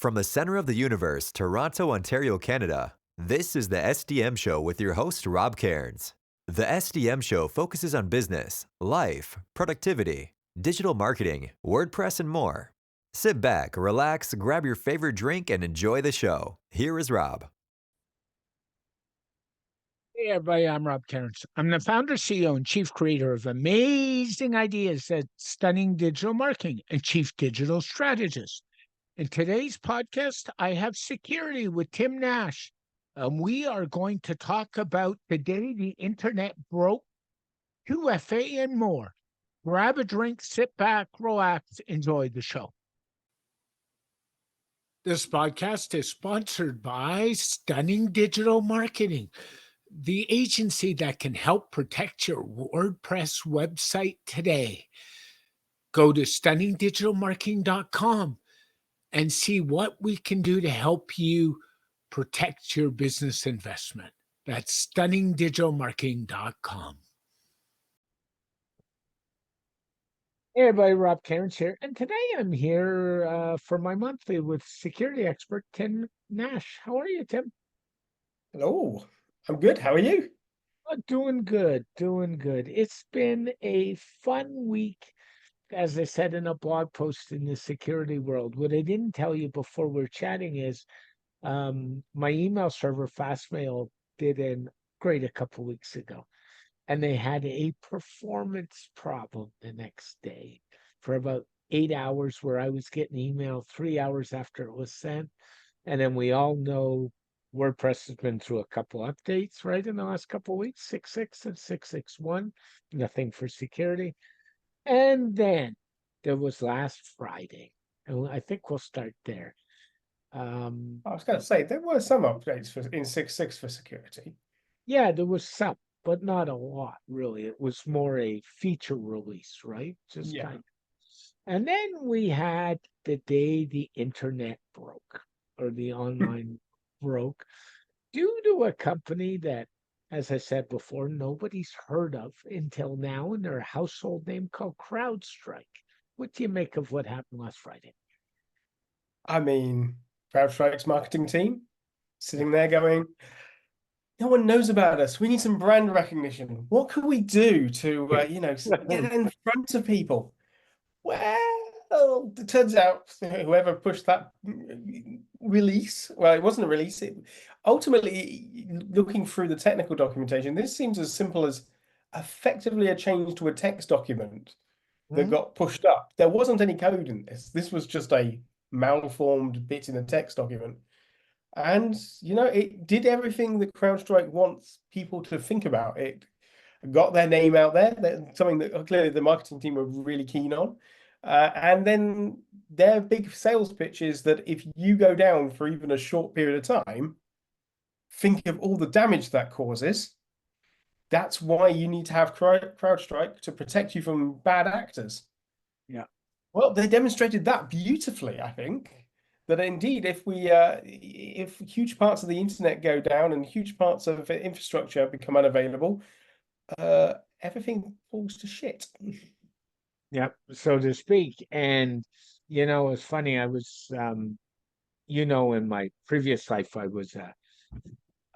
From the center of the universe, Toronto, Ontario, Canada, this is the SDM Show with your host, Rob Cairns. The SDM Show focuses on business, life, productivity, digital marketing, WordPress, and more. Sit back, relax, grab your favorite drink, and enjoy the show. Here is Rob. Hey everybody, I'm Rob Cairns. I'm the founder, CEO, and chief creator of amazing ideas at Stunning Digital Marketing and chief digital strategist. In today's podcast, I have security with Tim Nash. We are going to talk about the day the internet broke, 2FA, and more. Grab a drink, sit back, relax, enjoy the show. This podcast is sponsored by Stunning Digital Marketing, the agency that can help protect your WordPress website today. Go to stunningdigitalmarketing.com and see what we can do to help you protect your business investment. That's stunningdigitalmarketing.com. Hey everybody, Rob Cairns here, and today I'm here for my monthly with security expert Tim Nash. How are you, Tim? Hello, I'm good. How are you? Doing good, doing good. It's been a fun week, as I said in a blog post in the security world. What I didn't tell you before we're chatting is my email server, Fastmail, did an upgrade a couple weeks ago, and they had a performance problem the next day for about 8 hours, where I was getting email 3 hours after it was sent. And then we all know WordPress has been through a couple updates, right, in the last couple of weeks, 6.6 and 6.6.1, nothing for security. And then there was last Friday, and I think we'll start there. I was going to say, there were some updates in 6.6 for security. Yeah, there was some, but not a lot, really. It was more a feature release, right? Just Yeah. kind of. And then we had the day the internet broke, or the online broke, due to a company that, as I said before, nobody's heard of until now, and they're a household name called Crowdstrike. What do you make of what happened last Friday? I mean, Crowdstrike's marketing team sitting there going, no one knows about us. We need some brand recognition. What can we do to, get in front of people? Well, it turns out whoever pushed that release, well, it wasn't a release. Ultimately, looking through the technical documentation, this seems as simple as effectively a change to a text document that got pushed up. There wasn't any code in this. This was just a malformed bit in a text document. And, it did everything that CrowdStrike wants people to think about. It got their name out there, something that clearly the marketing team were really keen on. And then their big sales pitch is that if you go down for even a short period of time, think of all the damage that causes. That's why you need to have CrowdStrike to protect you from bad actors. Yeah. Well, they demonstrated that beautifully, I think. That indeed, if huge parts of the internet go down and huge parts of infrastructure become unavailable, everything falls to shit. Yeah, so to speak. And, it's funny, I was, in my previous life, I was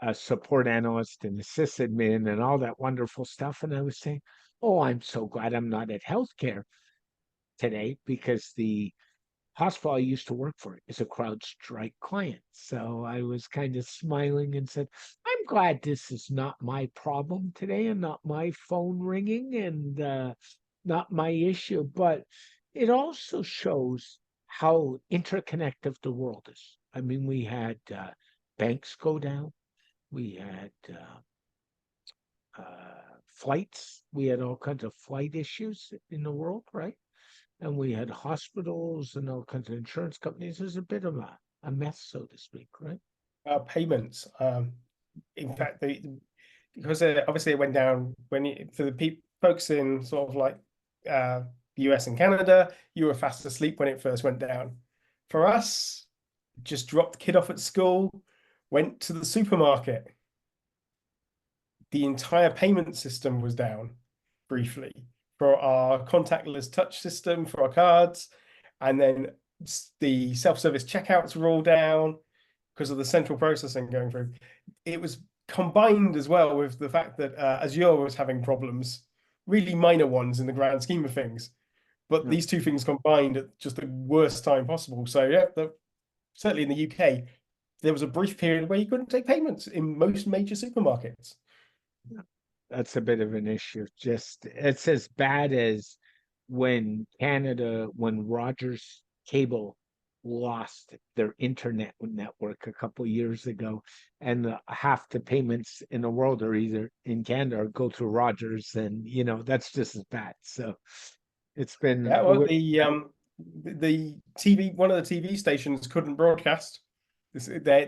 a support analyst and a sysadmin and all that wonderful stuff. And I was saying, oh, I'm so glad I'm not at healthcare today, because the hospital I used to work for is a CrowdStrike client. So I was kind of smiling and said, I'm glad this is not my problem today, and not my phone ringing, and not my issue. But it also shows how interconnected the world is. I mean, we had banks go down. We had flights. We had all kinds of flight issues in the world, right? And we had hospitals and all kinds of insurance companies. It was a bit of a mess, so to speak, right? Payments. In fact, because obviously it went down for the folks in sort of like the US and Canada, you were fast asleep when it first went down. For us, just dropped the kid off at school, went to the supermarket. The entire payment system was down briefly for our contactless touch system for our cards, and then the self-service checkouts were all down because of the central processing going through. It was combined as well with the fact that Azure was having problems, really minor ones in the grand scheme of things. But Yeah. these two things combined at just the worst time possible. So yeah, certainly in the UK, there was a brief period where you couldn't take payments in most major supermarkets. That's a bit of an issue. Just it's as bad as when Rogers Cable lost their internet network a couple years ago, and half the payments in the world are either in Canada or go through Rogers, and that's just as bad. So it's been Yeah, well, the TV, one of the TV stations couldn't broadcast. They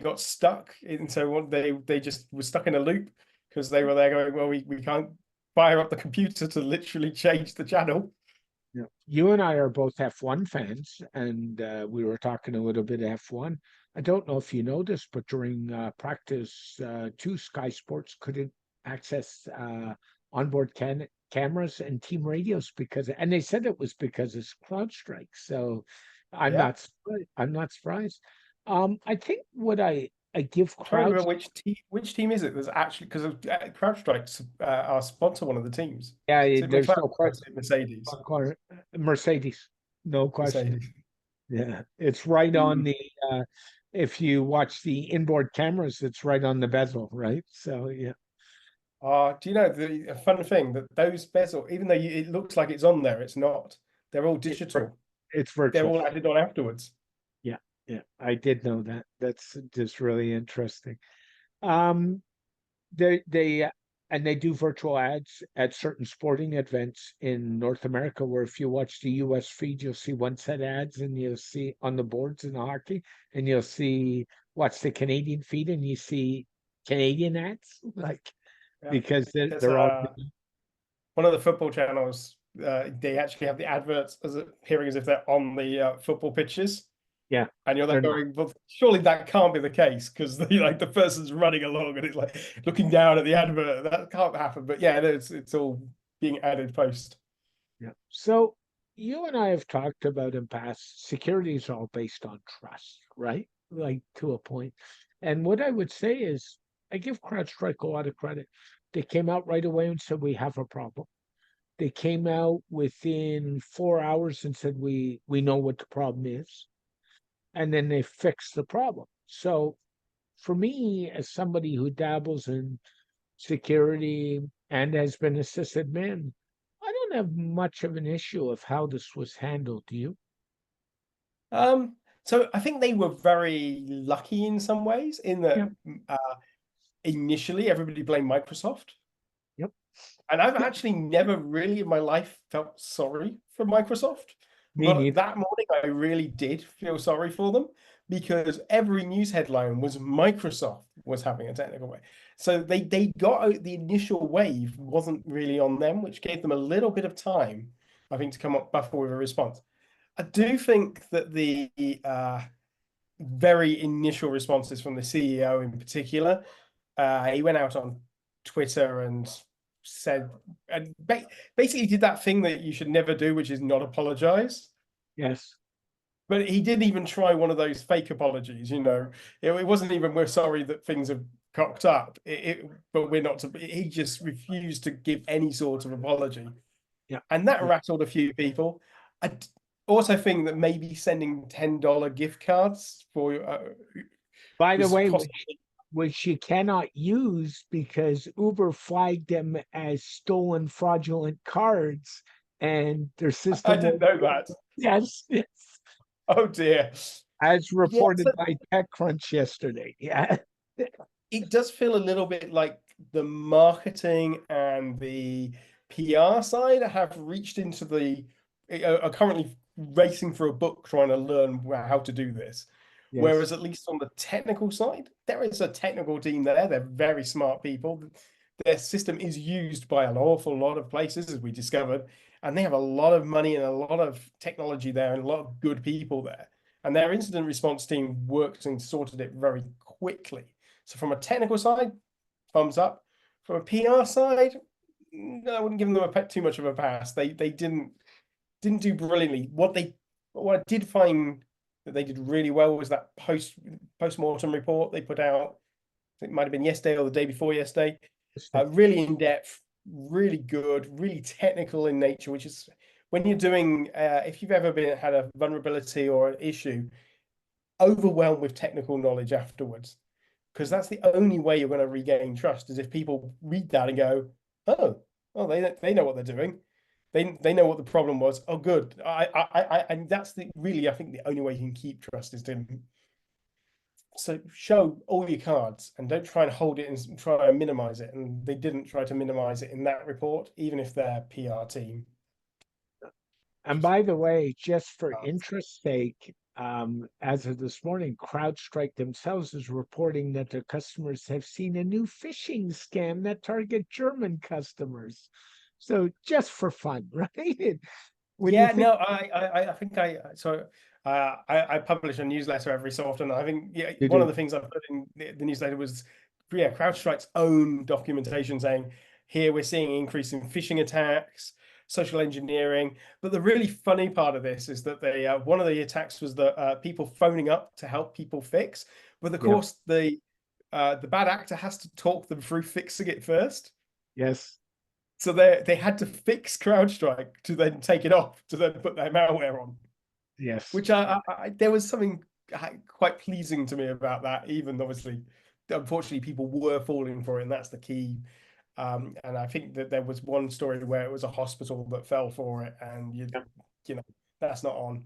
got stuck, and so they just were stuck in a loop because they were there going, well, we can't fire up the computer to literally change the channel. Yeah. You and I are both F1 fans, and we were talking a little bit of F1. I don't know if you know this, but during practice, two Sky Sports couldn't access onboard cameras and team radios and they said it was because it's Crowdstrike. So I'm Yeah. not surprised. I think what I give I'm trying to remember Crowdstrike. which team is it? There's actually, because Crowdstrike our sponsor one of the teams. Yeah, Is it there's McLaren no or is it Mercedes? Mercedes, no question. Mercedes. Yeah, it's right on the if you watch the inboard cameras, it's right on the bezel, right? So yeah. Do you know a fun thing that those bezel, even though it looks like it's on there, it's not. They're all digital. It's They're virtual. all added on afterwards. Yeah, I did know that. That's just really interesting. They and they do virtual ads at certain sporting events in North America, where if you watch the US feed, you'll see one set ads, and you'll see on the boards in the hockey, and you'll watch the Canadian feed, and you see Canadian ads, because they're all one of the football channels. They actually have the adverts appearing as if they're on the football pitches. Yeah, and you're there going, well, surely that can't be the case because the person's running along and it's like looking down at the advert. That can't happen. But yeah, it's all being added post. Yeah. So you and I have talked about in past, security is all based on trust, right? Like to a point. And what I would say is I give CrowdStrike a lot of credit. They came out right away and said we have a problem. They came out within 4 hours and said we know what the problem is. And then they fixed the problem. So for me, as somebody who dabbles in security and has been a sysadmin, I don't have much of an issue of how this was handled. Do you? So I think they were very lucky in some ways in that initially everybody blamed Microsoft. Yep. And I've actually never really in my life felt sorry for Microsoft. Me But neither. that morning, I really did feel sorry for them because every news headline was Microsoft was having a technical way. So they got out, the initial wave wasn't really on them, which gave them a little bit of time, I think, to come up buffer with a response. I do think that the very initial responses from the CEO in particular, he went out on Twitter and said, and basically did that thing that you should never do, which is not apologize. Yes. But he didn't even try one of those fake apologies, It wasn't even, we're sorry that things have cocked up, but we're not. He just refused to give any sort of apology. Yeah. And that rattled a few people. I also think that maybe sending $10 gift cards for by the way, which you cannot use because Uber flagged them as stolen fraudulent cards, and their system. I didn't know that. Yes. Oh dear. As reported by TechCrunch yesterday. Yeah. It does feel a little bit like the marketing and the PR side have reached into are currently racing for a book trying to learn how to do this. Yes. Whereas at least on the technical side, there is a technical team there. They're very smart people. Their system is used by an awful lot of places, as we discovered, and they have a lot of money and a lot of technology there and a lot of good people there. And their incident response team worked and sorted it very quickly. So from a technical side, thumbs up. From a PR side, I wouldn't give them too much of a pass. They didn't do brilliantly. What they But what I did find that they did really well was that post-mortem report they put out. I think it might have been yesterday or the day before yesterday. Really in depth, really good, really technical in nature, which is when you're doing, if you've ever had a vulnerability or an issue, overwhelmed with technical knowledge afterwards, because that's the only way you're going to regain trust, is if people read that and go, oh, they know what they're doing. They know what the problem was. Oh, good. And that's really, I think the only way you can keep trust is to show all your cards and don't try and hold it and try and minimize it. And they didn't try to minimize it in that report, even if their PR team. And by the way, just for interest's sake, as of this morning, CrowdStrike themselves is reporting that their customers have seen a new phishing scam that target German customers. So just for fun, right? Yeah, no, I think I publish a newsletter every so often. I think one of the things I put in the newsletter was CrowdStrike's own documentation saying here we're seeing increase in phishing attacks, social engineering. But the really funny part of this is that they one of the attacks was that people phoning up to help people fix, but of course the bad actor has to talk them through fixing it first. Yes. So they had to fix CrowdStrike to then take it off to then put their malware on. Yes. Which there was something quite pleasing to me about that. Even obviously, unfortunately, people were falling for it, and that's the key. And I think that there was one story where it was a hospital that fell for it, and you know that's not on.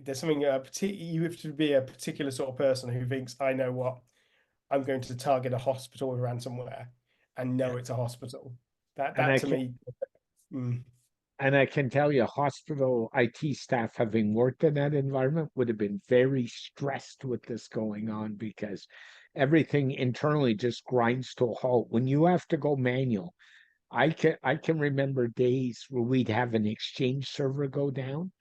There's something you have to be a particular sort of person who thinks, I know what, I'm going to target a hospital with ransomware and know it's a hospital. That to me. And I can tell you, hospital IT staff, having worked in that environment, would have been very stressed with this going on, because everything internally just grinds to a halt. When you have to go manual, I can remember days where we'd have an Exchange server go down,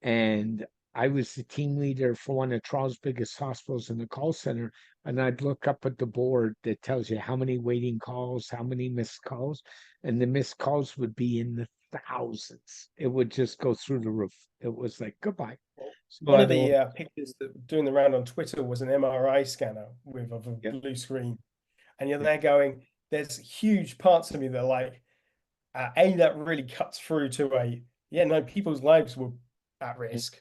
and I was the team leader for one of Toronto's biggest hospitals in the call center, and I'd look up at the board that tells you how many waiting calls, how many missed calls, and the missed calls would be in the thousands. It would just go through the roof. It was like, goodbye. So one of the pictures that were doing the round on Twitter was an MRI scanner with a blue screen, and you're there going, there's huge parts of me that are like, that really cuts through to people's lives were at risk,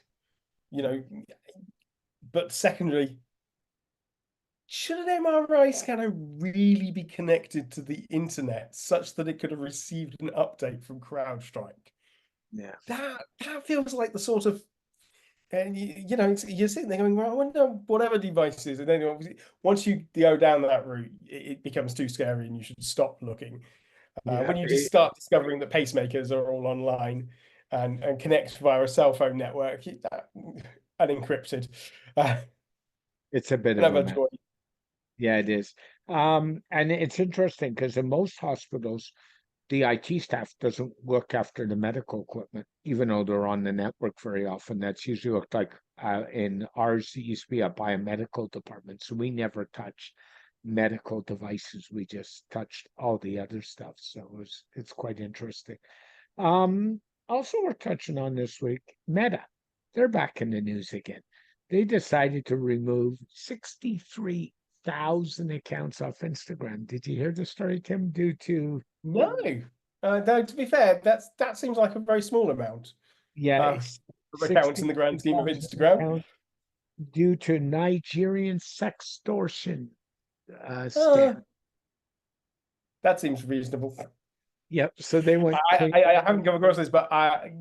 but secondly, should an MRI scanner really be connected to the internet such that it could have received an update from CrowdStrike? Yeah, that feels like the sort of, and you're sitting there going, well, I wonder whatever device is, and then obviously once you go down that route, it becomes too scary, and you should stop looking. When you just start discovering that pacemakers are all online and connect via a cell phone network, unencrypted. It's a bit of a mess. Yeah, it is. And it's interesting because in most hospitals, the IT staff doesn't look after the medical equipment, even though they're on the network very often. That's usually looked like in ours, it used to be a biomedical department. So we never touched medical devices. We just touched all the other stuff. So it's quite interesting. Also, we're touching on this week, Meta. They're back in the news again. They decided to remove 63,000 accounts off Instagram. Did you hear the story, Tim? Due to no, to be fair, that seems like a very small amount. Yes, accounts in the grand scheme of Instagram, due to Nigerian sextortion scam. That seems reasonable. Yep. So they went. I haven't come across this, but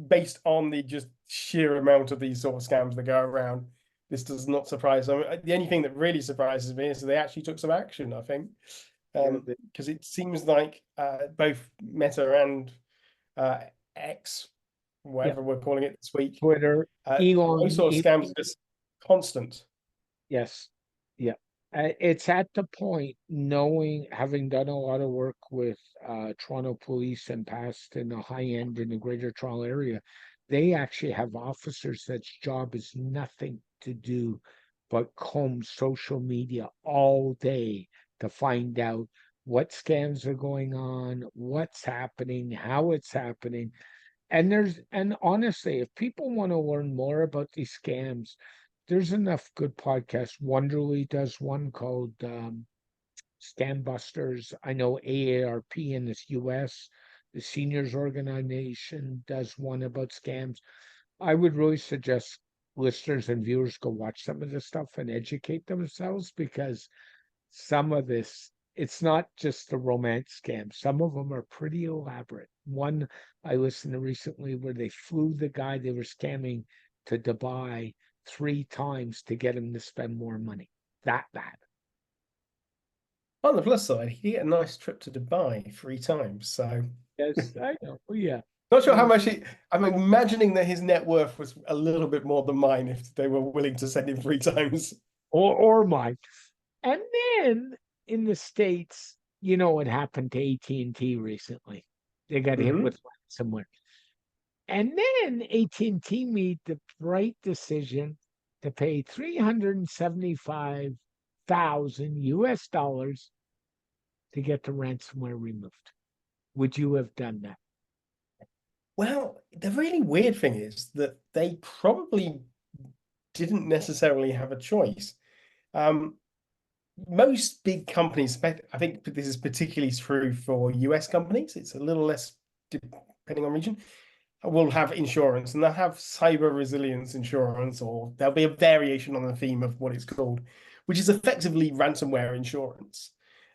based on the just sheer amount of these sort of scams that go around, this does not surprise me. The only thing that really surprises me is that they actually took some action, I think, because it seems like both Meta and X, whatever we're calling it this week, Twitter, Elon, those sort of scams are just constant. Yes. Yeah. It's at the point, having done a lot of work with Toronto police and past in the high end in the greater Toronto area, they actually have officers that's job is nothing to do but comb social media all day to find out what scams are going on, what's happening, how it's happening. And honestly, if people want to learn more about these scams, there's enough good podcasts. Wonderly does one called Scam Busters. I know AARP in this US, the seniors organization, does one about scams. I would really suggest listeners and viewers go watch some of this stuff and educate themselves, because some of this, it's not just the romance scams. Some of them are pretty elaborate. One I listened to recently where they flew the guy they were scamming to Dubai 3 times to get him to spend more money. That bad. On the plus side, he get a nice trip to Dubai 3 times. So Yes, I know. Yeah. not sure how much I'm imagining that his net worth was a little bit more than mine if they were willing to send him 3 times. Or mine. And then in the States, you know what happened to AT&T recently? They got hit Mhm. with ransomware. And then AT&T made the right decision to pay 375,000 US dollars to get the ransomware removed. Would you have done that? Well, the really weird thing is that they probably didn't necessarily have a choice. Um, Most big companies, I think this is particularly true for US companies, it's a little less depending on region, will have insurance, and they'll have cyber resilience insurance, or there'll be a variation on the theme of what it's called, which is effectively ransomware insurance.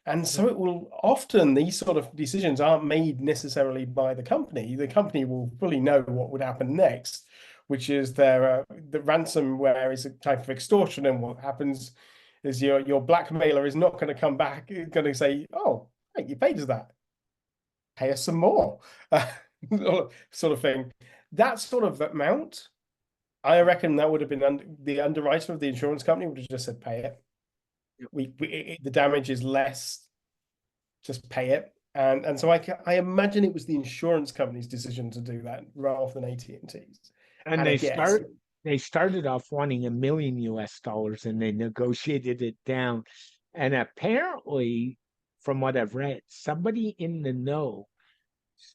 And so it will often, these sort of decisions aren't made necessarily by the company. The company will fully know what would happen next, which is the ransomware is a type of extortion, and what happens is your blackmailer is not going to come back, going to say, "Oh, right, you paid us that, pay us some more," sort of thing. That sort of amount, I reckon that would have been the underwriter of the insurance company would have just said, "Pay it. The damage is less. Just pay it." And so I imagine it was the insurance company's decision to do that rather than AT&T's. And And I guess, they started off wanting $1 million US dollars, and they negotiated it down. And apparently, from what I've read, somebody in the know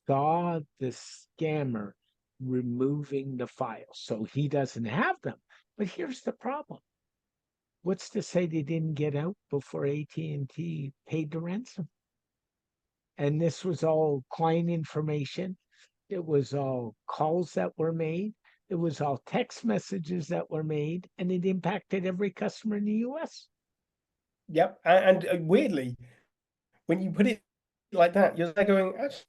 saw the scammer removing the files, so he doesn't have them. But here's the problem. What's to say they didn't get out before AT&T paid the ransom? And this was all client information. It was all calls that were made. It was all text messages that were made, and it impacted every customer in the US. yep. And weirdly, when you put it like that, you're like going, actually,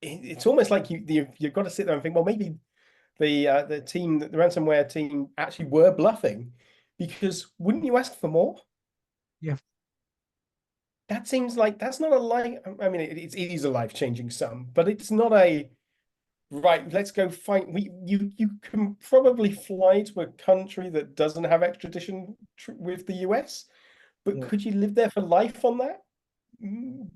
it's almost like you've got to sit there and think, well, maybe the team, the ransomware team, actually were bluffing, because wouldn't you ask for more? Yeah. That seems like that's not a life. I mean, it is a life-changing sum, but it's not a right. Let's go fight. You can probably fly to a country that doesn't have extradition with the US, but Yeah. could you live there for life on that?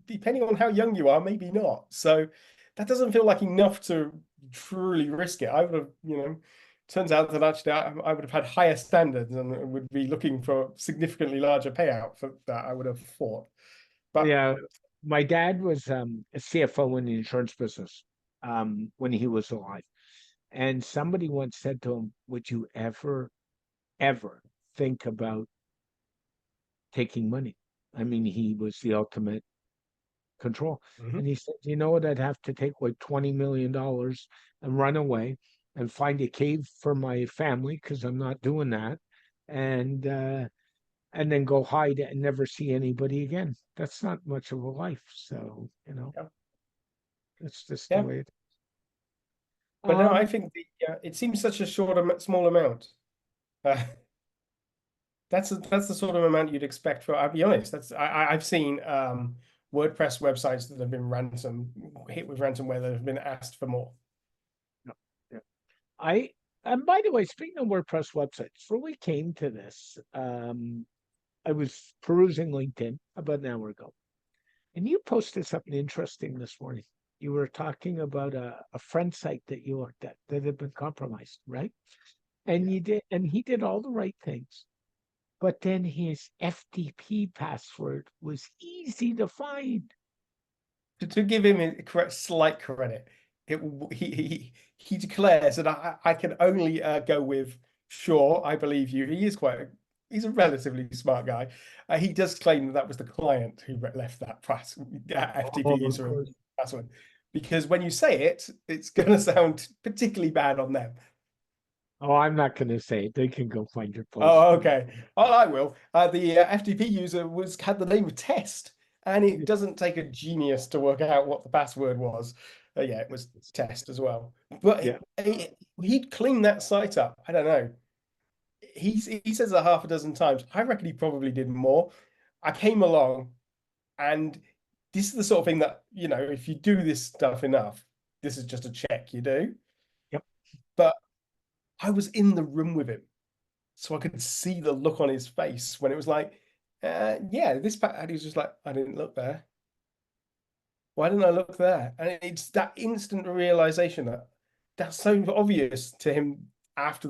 Depending on how young you are, maybe not. So that doesn't feel like enough to truly risk it. I would have, turns out that actually I would have had higher standards and would be looking for significantly larger payout for that, I would have thought. But Yeah. My dad was a CFO in the insurance business when he was alive. And somebody once said to him, would you ever think about taking money? I mean, he was the ultimate control. mhm. And he said, you know what, I'd have to take like $20 million and run away and find a cave for my family, because I'm not doing that. And then go hide and never see anybody again. That's not much of a life. So, Yeah. it's just the Yeah. way it. But no, I Um, think it seems such a small amount. Uh, that's the sort of amount you'd expect for. I'll be honest. I've seen WordPress websites that have been hit with ransomware that have been asked for more. no, yeah. I and by the way, speaking of WordPress websites, before we came to this, I was perusing LinkedIn about an hour ago, and you posted something interesting this morning. You were talking about a friend site that you looked at that had been compromised, right? And Yeah. you did, and he did all the right things. But then his FTP password was easy to find. To give him a slight credit, he declares, and I can only go with sure, I believe you. He's a relatively smart guy. He does claim that that was the client who left that Oh, FTP of user and course. password, because when you say it, it's going to sound particularly bad on them. Oh, I'm not going to say it. They can go find your post. Oh, okay. Oh, I will. The FTP user had the name of Test, and it doesn't take a genius to work out what the password was. Yeah, it was Test as well. But Yeah. he'd cleaned that site up. I don't know. He says it half a dozen times. I reckon he probably did more. I came along, and this is the sort of thing that, if you do this stuff enough, this is just a check you do. Yep. But I was in the room with him, so I could see the look on his face when it was like, yeah, and he was just like, I didn't look there. Why didn't I look there? And it's that instant realization that that's so obvious to him after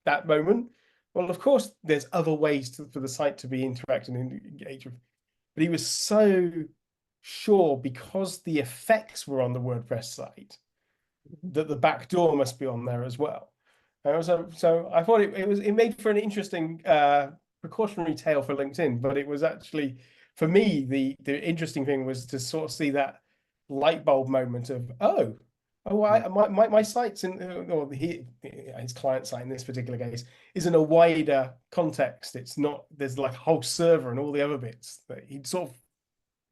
that moment. Well, of course, there's other ways for the site to be interacted and engaged with, but he was so sure because the effects were on the WordPress site that the back door must be on there as well. And so I thought it made for an interesting precautionary tale for LinkedIn, but it was actually, for me, the interesting thing was to sort of see that light bulb moment of Yeah. my site's in, or his client site in this particular case is in a wider context. It's not, there's like a whole server and all the other bits that he'd sort of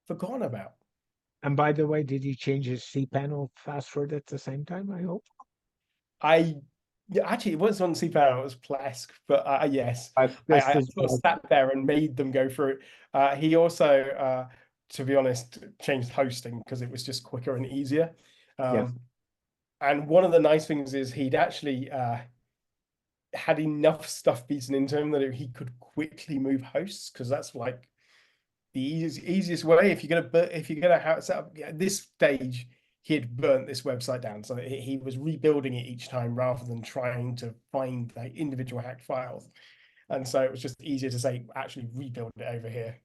forgotten about. And by the way, did he change his cPanel password at the same time? I hope. I Yeah, actually, it was on cPanel, it was Plesk, but yes, Just I as sort of sat there and made them go through it. He also, to be honest, changed hosting because it was just quicker and easier. yeah. And one of the nice things is he'd actually had enough stuff beaten into him that he could quickly move hosts, because that's like the easiest way. If you're gonna have set up at this stage, he had burnt this website down, so he was rebuilding it each time rather than trying to find the individual hacked files. And so it was just easier to say, actually rebuild it over here,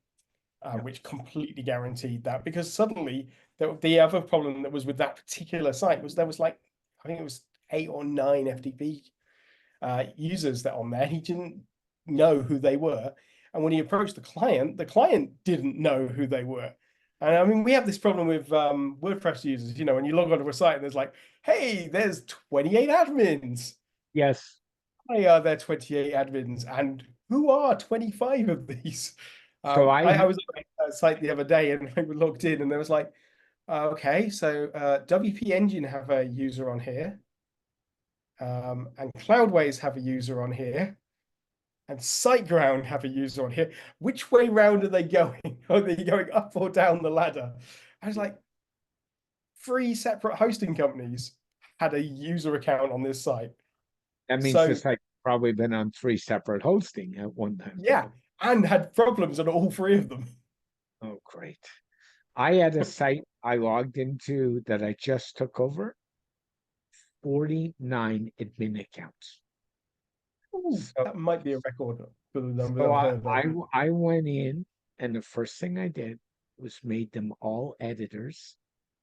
Yeah. which completely guaranteed that, because suddenly the other problem that was with that particular site was there was like, I think it was 8 or 9 FTP users that on there. He didn't know who they were. And when he approached the client didn't know who they were. And I mean, we have this problem with WordPress users. When you log onto a site and there's like, hey, there's 28 admins. Yes. Why are there 28 admins? And who are 25 of these? So I was on a site the other day and I logged in and there was like, okay, so WP Engine have a user on here. And Cloudways have a user on here, and SiteGround have a user on here. Which way round are they going? Are they going up or down the ladder? I was like, 3 separate hosting companies had a user account on this site. that means So the site probably been on 3 separate hosting at one time. yeah, and had problems on all 3 of them. Oh, great. I had a site I logged into that I just took over, 49 admin accounts. Ooh, So, that might be a record for the number that so I've I, heard of. I went in, and the first thing I did was made them all editors,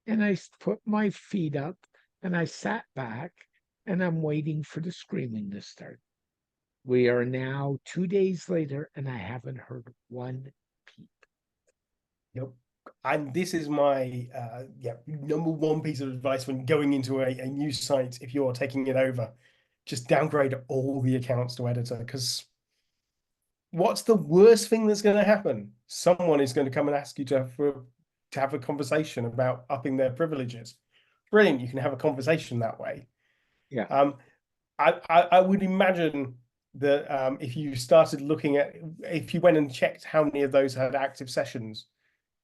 and I put my feet up, and I sat back, and I'm waiting for the screaming to start. We are now 2 days later, and I haven't heard one peep. Yep. And this is my number one piece of advice when going into a new site. If you're taking it over, just downgrade all the accounts to editor, because what's the worst thing that's going to happen? Someone is going to come and ask you to have a conversation about upping their privileges. Brilliant, you can have a conversation that way. Yeah, I would imagine that if you started if you went and checked how many of those had active sessions,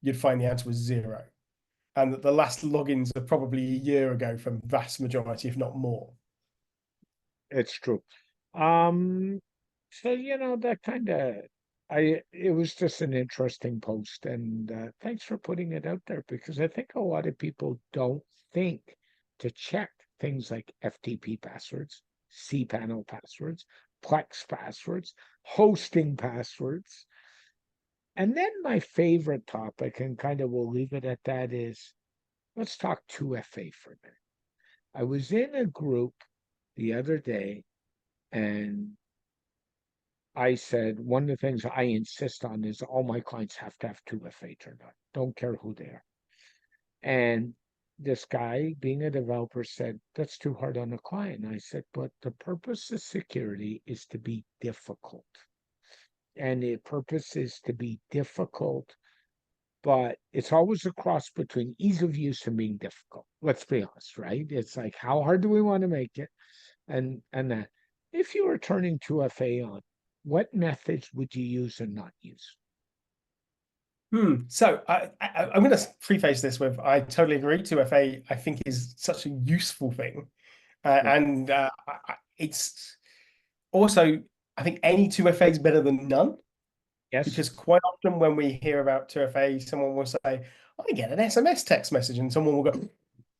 you'd find the answer was 0. And that the last logins are probably a year ago from vast majority, if not more. it's true. Um, so that kind of it was just an interesting post, and thanks for putting it out there, because I think a lot of people don't think to check things like FTP passwords, cPanel passwords, Plex passwords, hosting passwords. And then my favorite topic, and kind of we'll leave it at that, is let's talk 2FA for a minute. I was in a group the other day, and I said one of the things I insist on is all my clients have to have 2FA turned on. Don't care who they are. And this guy, being a developer, said, that's too hard on a client. And I said, but the purpose of security is to be difficult. And the purpose is to be difficult, but it's always a cross between ease of use and being difficult. Let's be honest, right? It's like, how hard do we want to make it? And that. If you were turning 2FA on, what methods would you use and not use? So I'm going to preface this with, I totally agree. 2FA, I think, is such a useful thing. And it's also, I think any 2FA is better than none. Yes. Because quite often when we hear about 2FA, someone will say, I get an SMS text message, and someone will go,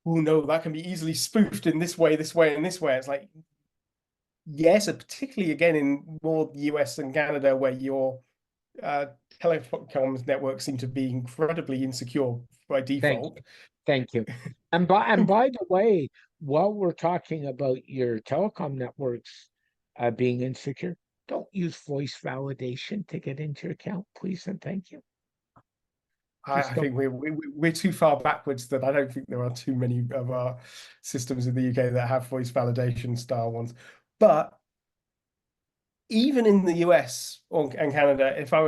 oh no, that can be easily spoofed in this way, this way, and this way. It's like, yes, particularly again in more US and Canada, where your telecoms networks seem to be incredibly insecure by default. Thank you. And by the way, while we're talking about your telecom networks being insecure, don't use voice validation to get into your account, please and thank you. I think we're too far backwards that I don't think there are too many of our systems in the UK that have voice validation style ones. But even in the US and Canada, if I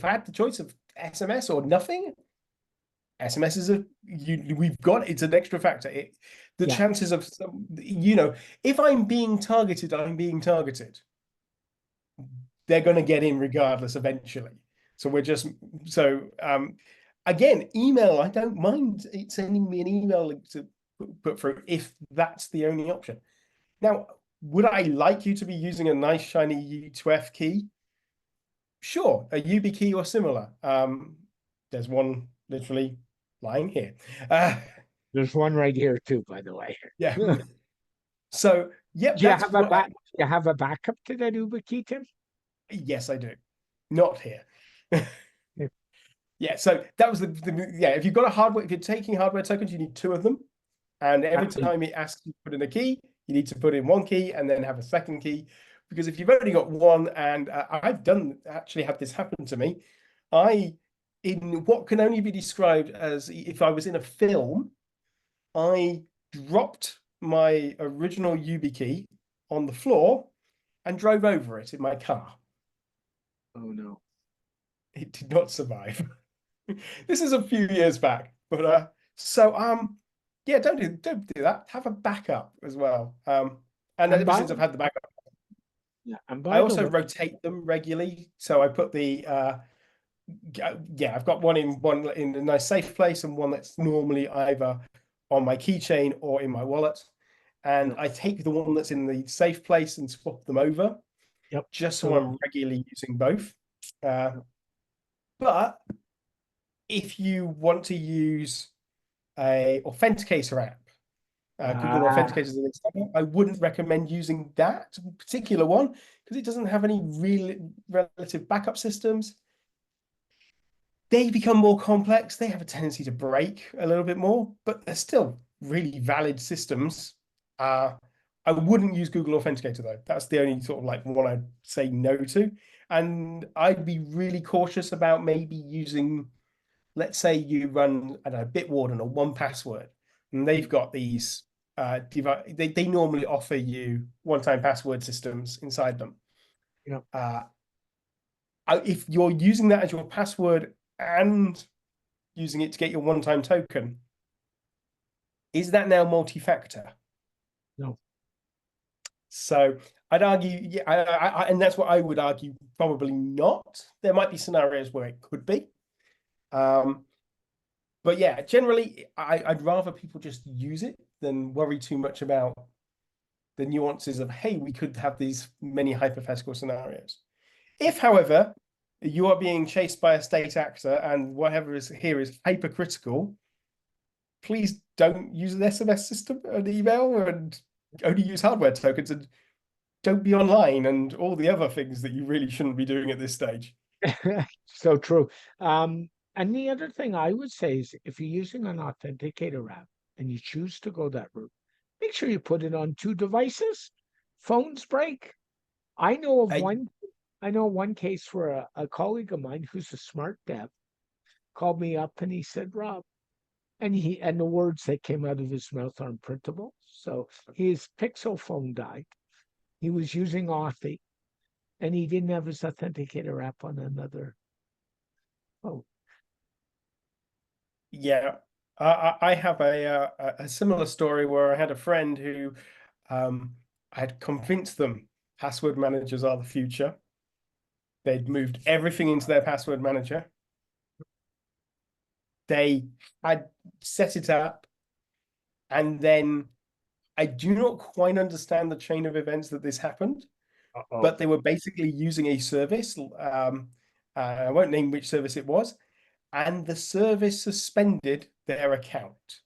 had the choice of SMS or nothing, SMS is it's an extra factor. The chances of if I'm being targeted, they're going to get in regardless eventually. So again, email, I don't mind it sending me an email link to put through if that's the only option. Now, would I like you to be using a nice shiny U2F key? Sure, a UB key or similar. There's one literally lying here. There's one right here too, by the way. Yeah. So, yep. Do you have a backup to that Uber key, Tim? Yes, I do. Not here. Yeah. So that was if you've got a hardware, if you're taking hardware tokens, you need 2 of them. And every time it asks you to put in a key, you need to put in 1 key and then have a second key. Because if you've only got one, and I've actually had this happen to me, in what can only be described as if I was in a film, I dropped my original UB key on the floor and drove over it in my car. Oh no. It did not survive. This is a few years back, but yeah, don't do that. Have a backup as well. And ever since I've had the backup, I also rotate them regularly. So I put I've got one in a nice safe place and one that's normally either on my keychain or in my wallet. And I take the one that's in the safe place and swap them over. Yep. Just so I'm regularly using both. But if you want to use a authenticator app, Google Authenticator is an example, I wouldn't recommend using that particular one because it doesn't have any real relative backup systems. They become more complex. They have a tendency to break a little bit more, but they're still really valid systems. I wouldn't use Google Authenticator though. That's the only sort of one I'd say no to. And I'd be really cautious about maybe using, let's say you run, I don't know, Bitwarden or 1Password, and they've got these, they normally offer you one-time password systems inside them. If you're using that as your password and using it to get your one-time token, is that now multi-factor? No. So I'd argue, and that's what I would argue, probably not. There might be scenarios where it could be. But yeah, generally, I'd rather people just use it than worry too much about the nuances of, hey, we could have these many hypothetical scenarios. If, however, you are being chased by a state actor and whatever is here is hypercritical, please don't use an SMS system, an email, and only use hardware tokens, and don't be online and all the other things that you really shouldn't be doing at this stage. So true. And the other thing I would say is if you're using an authenticator app and you choose to go that route, make sure you put it on 2 devices. Phones break. I know of I, one. I know one case where a colleague of mine who's a smart dev called me up and he said, Rob, and the words that came out of his mouth aren't printable. So his Pixel phone died. He was using Authy, and he didn't have his authenticator app on another phone. yeah, I have a similar story where I had a friend who I had convinced them password managers are the future. They'd moved everything into their password manager. They had set it up, and then I do not quite understand the chain of events that this happened, Uh-oh. but they were basically using a service. I won't name which service it was, and the service suspended their account.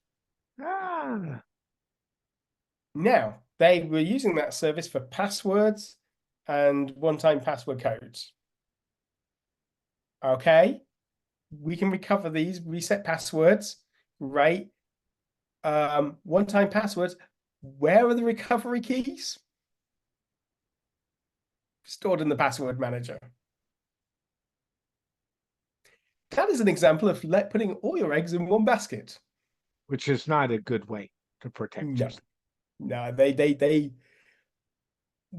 Ah, Now, they were using that service for passwords and one-time password codes. Okay, we can recover these, reset passwords, right? One-time passwords. Where are the recovery keys? Stored in the password manager. That is an example of putting all your eggs in one basket. which is not a good way to protect No, yourself. no, they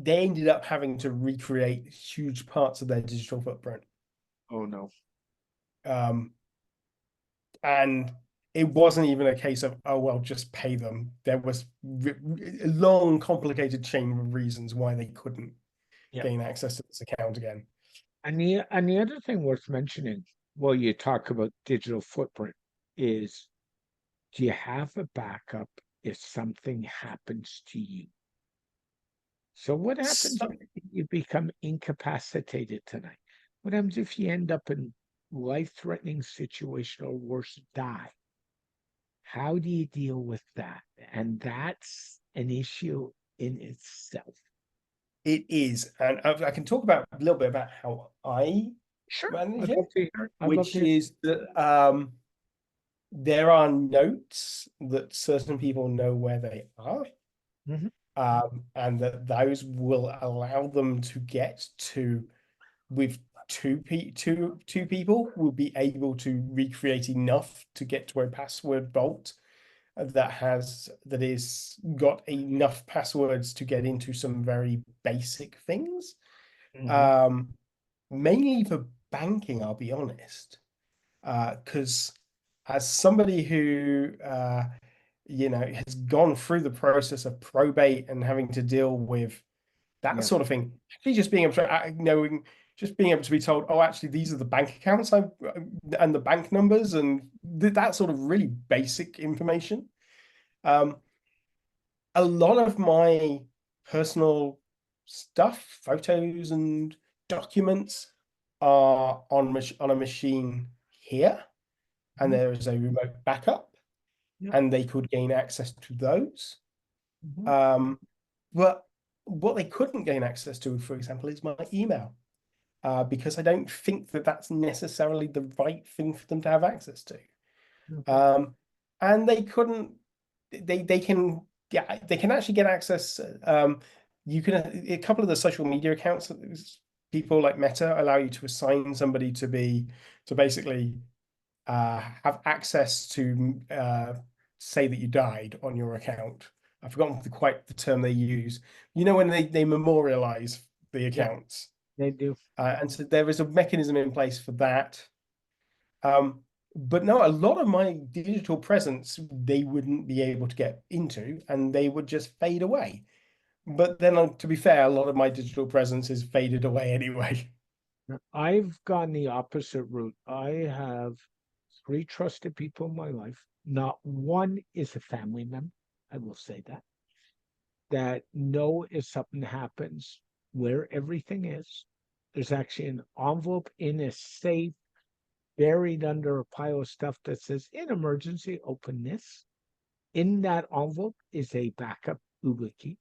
ended up having to recreate huge parts of their digital footprint. Oh no. Um, and it wasn't even a case of, oh well, just pay them. There was a long, complicated chain of reasons why they couldn't Yeah. gain access to this account again. And the other thing worth mentioning, while you talk about digital footprint, is do you have a backup if something happens to you? So what happens So if you become incapacitated tonight? What happens if you end up in life-threatening situation or worse, die? How do you deal with that? And that's an issue in itself. it is, and I can talk about a little bit about how I Sure, manage I'd love it, to hear. I'd love which to hear. is that there are notes that certain people know where they are, Mhm. and that those will allow them to get to with two people will be able to recreate enough to get to a password vault that is got enough passwords to get into some very basic things. Mhm. Um, Mainly for banking, I'll be honest, because as somebody who has gone through the process of probate and having to deal with that Yeah. sort of thing, actually just being able to knowing, just being able to be told, oh, actually these are the bank accounts and the bank numbers and that sort of really basic information. Um, a lot of my personal stuff, photos and documents, are on a machine here, and Mhm. there is a remote backup, Yeah. and they could gain access to those. Mhm. But what they couldn't gain access to, for example, is my email, because I don't think that that's necessarily the right thing for them to have access to. Okay. And they couldn't. They can, yeah, they can actually get access. You can, a couple of the social media accounts, people like Meta allow you to assign somebody to basically have access to say that you died on your account. I've forgotten quite the term they use. You know, when they memorialize the Yeah, accounts, they do. and so there is a mechanism in place for that. But no, a lot of my digital presence they wouldn't be able to get into, and they would just fade away. But then, to be fair, a lot of my digital presence is faded away anyway. I've gone the opposite route. I have 3 trusted people in my life. Not one is a family member. I will say that. That know if something happens, where everything is. There's actually an envelope in a safe buried under a pile of stuff that says, in emergency, open this. In that envelope is a backup Uber key.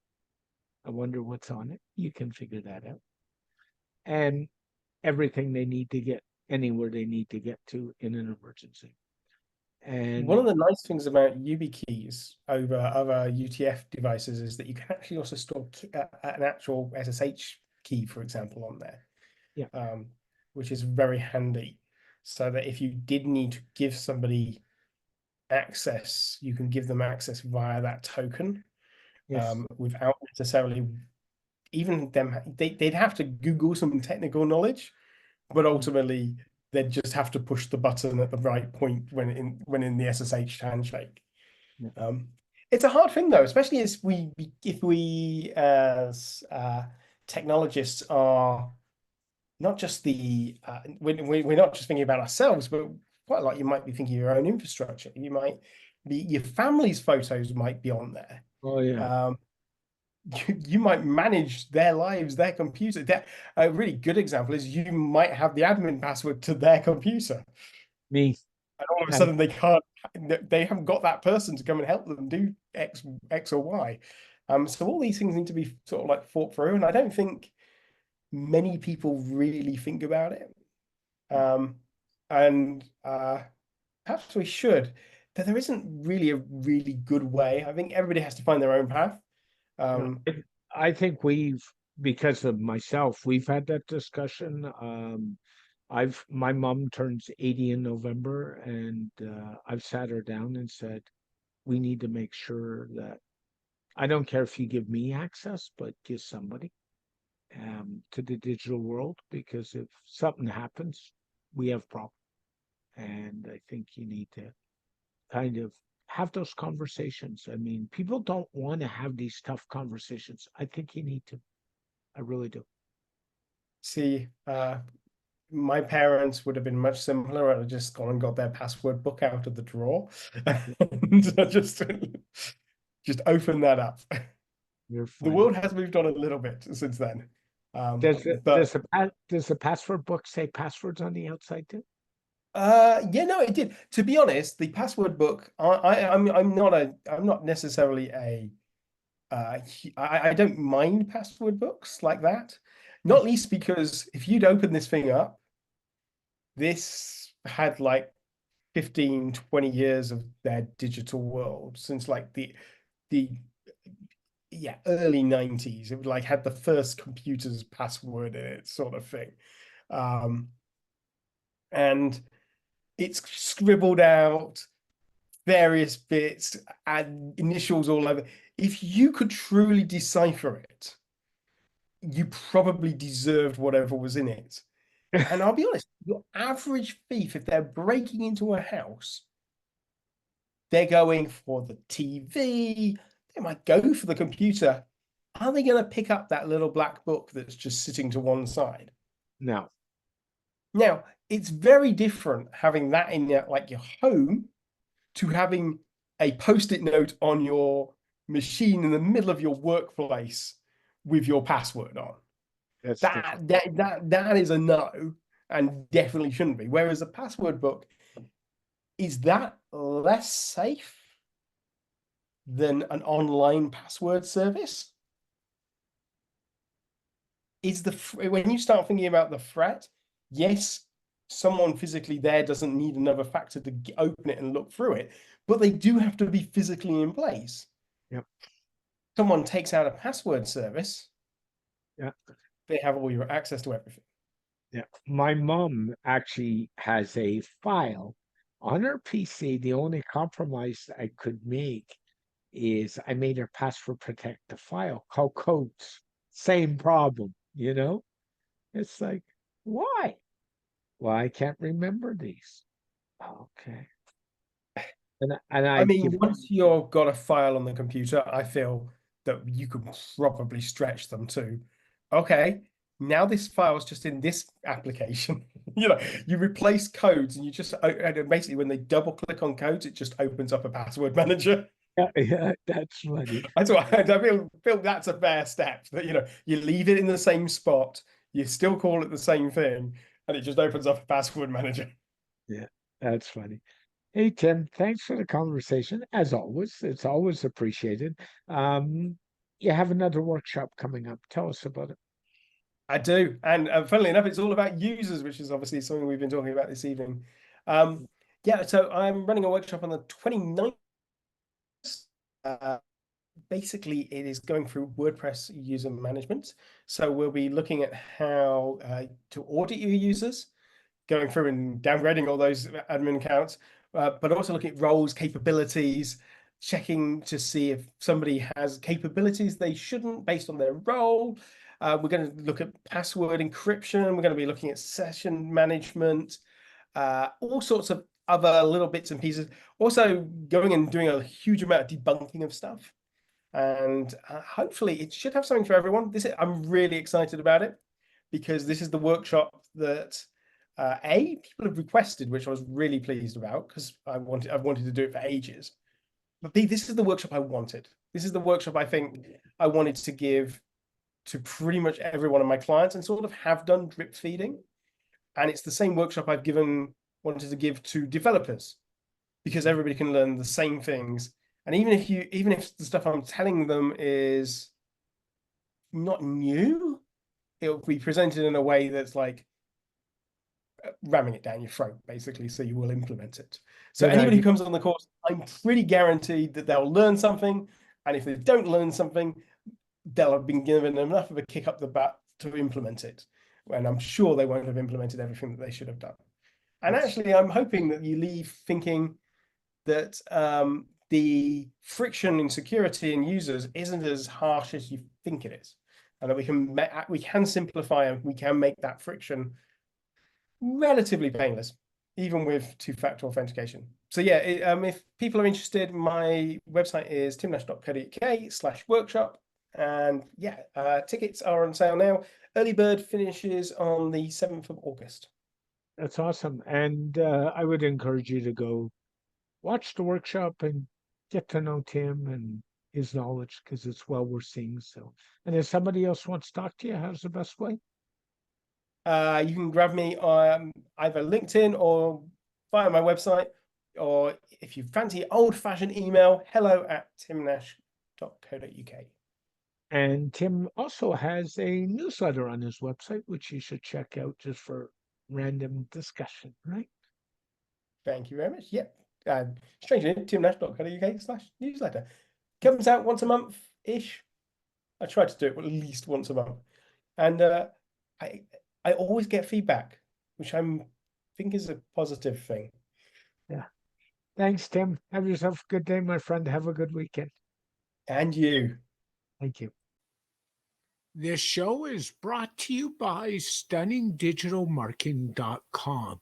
I wonder what's on it. You can figure that out. And everything they need to get anywhere they need to get to in an emergency. And One of the nice things about YubiKeys over other UTF devices is that you can actually also store an actual SSH key, for example, on there, yeah, which is very handy. So that if you did need to give somebody access, you can give them access via that token, yes, without necessarily even them. They'd have to Google some technical knowledge, but mm, ultimately they'd just have to push the button at the right point when in the SSH handshake. yeah, Um, it's a hard thing though, especially if we as technologists are not just we're not just thinking about ourselves, but quite a lot you might be thinking of your own infrastructure. You might be your family's photos might be on there. oh yeah, Um, you might manage their lives, their computer. A really good example is you might have the admin password to their computer, me, and all of a I, sudden they haven't got that person to come and help them do X or Y. So all these things need to be sort of like thought through, and I don't think many people really think about it. Um, and perhaps we should. That there isn't really a really good way. I think everybody has to find their own path. no, Um, I think because of myself, we've had that discussion. My mom turns 80 in November, and I've sat her down and said, we need to make sure that I don't care if you give me access, but give somebody to the digital world, because if something happens, we have problems. And I think you need to kind of have those conversations. I mean, people don't want to have these tough conversations. I think you need to. I really do. See, my parents would have been much simpler. I'd have just gone and got their password book out of the drawer and just open that up. You're The funny. world has moved on a little bit since then. Does it, But does the password book say passwords on the outside too? yeah, no, it did. To be honest, the password book, I'm not necessarily I don't mind password books like that. Not least because if you'd open this thing up, this had like 15, 20 years of their digital world since like the yeah, early 90s. It would like had the first computer's password in it, sort of thing. Um, and it's scribbled out various bits and initials all over. If you could truly decipher it, you probably deserved whatever was in it. And I'll be honest, your average thief, if they're breaking into a house, they're going for the TV, they might go for the computer. Are they going to pick up that little black book that's just sitting to one side? No. Now, it's very different having that in like your home to having a post-it note on your machine in the middle of your workplace with your password on. That's different. That is a no, and definitely shouldn't be. Whereas a password book, is that less safe than an online password service? Is when you start thinking about the threat, yes, someone physically there doesn't need another factor to open it and look through it, but they do have to be physically in place. Yep. Someone takes out a password service, Yeah. they have all your access to everything. Yeah. My mom actually has a file on her PC. The only compromise I could make is I made her password protect the file called codes. Same problem, you know? It's like, why? Well, I can't remember these. Okay. And I I mean, give once you've got a file on the computer, I feel that you could probably stretch them to, okay, now this file is just in this application. You replace codes and you just and basically when they double click on codes, it just opens up a password manager. yeah, that's funny. That's what I feel that's a fair step. That you leave it in the same spot, you still call it the same thing, and it just opens up a password manager. Yeah, that's funny. Hey, Tim, thanks for the conversation. As always, it's always appreciated. You have another workshop coming up. Tell us about it. I do. And funnily enough, it's all about users, which is obviously something we've been talking about this evening. Um, Yeah, so I'm running a workshop on the 29th. Basically, it is going through WordPress user management. So we'll be looking at how to audit your users, going through and downgrading all those admin accounts, but also looking at roles, capabilities, checking to see if somebody has capabilities they shouldn't based on their role. We're going to look at password encryption. We're going to be looking at session management, all sorts of other little bits and pieces. Also going and doing a huge amount of debunking of stuff. And hopefully it should have something for everyone. I'm really excited about it because this is the workshop that people have requested, which I was really pleased about because I've wanted to do it for ages. But B, this is the workshop I wanted. This is the workshop I think I wanted to give to pretty much every one of my clients and sort of have done drip feeding. And it's the same workshop I've wanted to give to developers because everybody can learn the same things. And even if the stuff I'm telling them is not new, it'll be presented in a way that's like ramming it down your throat, basically, so you will implement it. So anybody who comes on the course, I'm pretty guaranteed that they'll learn something. And if they don't learn something, they'll have been given enough of a kick up the butt to implement it. And I'm sure they won't have implemented everything that they should have done. And actually, I'm hoping that you leave thinking that the friction in security and users isn't as harsh as you think it is, and that we can simplify and we can make that friction relatively painless, even with two-factor authentication. So yeah, if people are interested, my website is timnash.co.uk/workshop, and yeah, tickets are on sale now. Early bird finishes on the 7th of August. That's awesome. And I would encourage you to go watch the workshop and get to know Tim and his knowledge because it's well worth seeing. So, and if somebody else wants to talk to you, how's the best way? You can grab me on either LinkedIn or via my website, or if you fancy old-fashioned email, hello@timnash.co.uk. And Tim also has a newsletter on his website, which you should check out just for random discussion, right? Thank you very much. Yep. Strangely, timnash.co.uk/newsletter. Comes out once a month-ish. I try to do it at least once a month. And I always get feedback, which I think is a positive thing. Yeah. Thanks, Tim. Have yourself a good day, my friend. Have a good weekend. And you. Thank you. This show is brought to you by StunningDigitalMarketing.com,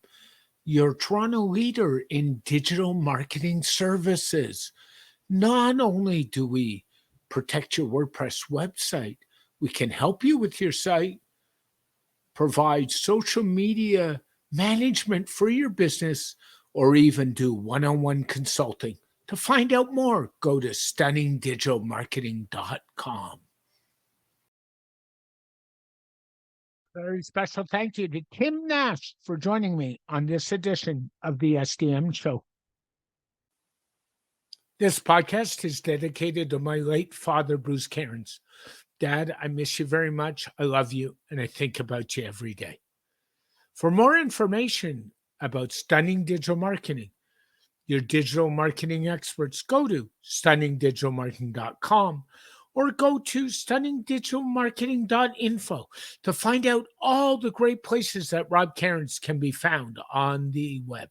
your Toronto leader in digital marketing services. Not only do we protect your WordPress website, we can help you with your site, provide social media management for your business, or even do one-on-one consulting. To find out more, go to StunningDigitalMarketing.com. Very special thank you to Tim Nash for joining me on this edition of the SDM Show. This podcast is dedicated to my late father, Bruce Cairns. Dad, I miss you very much. I love you, and I think about you every day. For more information about Stunning Digital Marketing, your digital marketing experts, go to StunningDigitalMarketing.com or go to StunningDigitalMarketing.info to find out all the great places that Rob Cairns can be found on the web.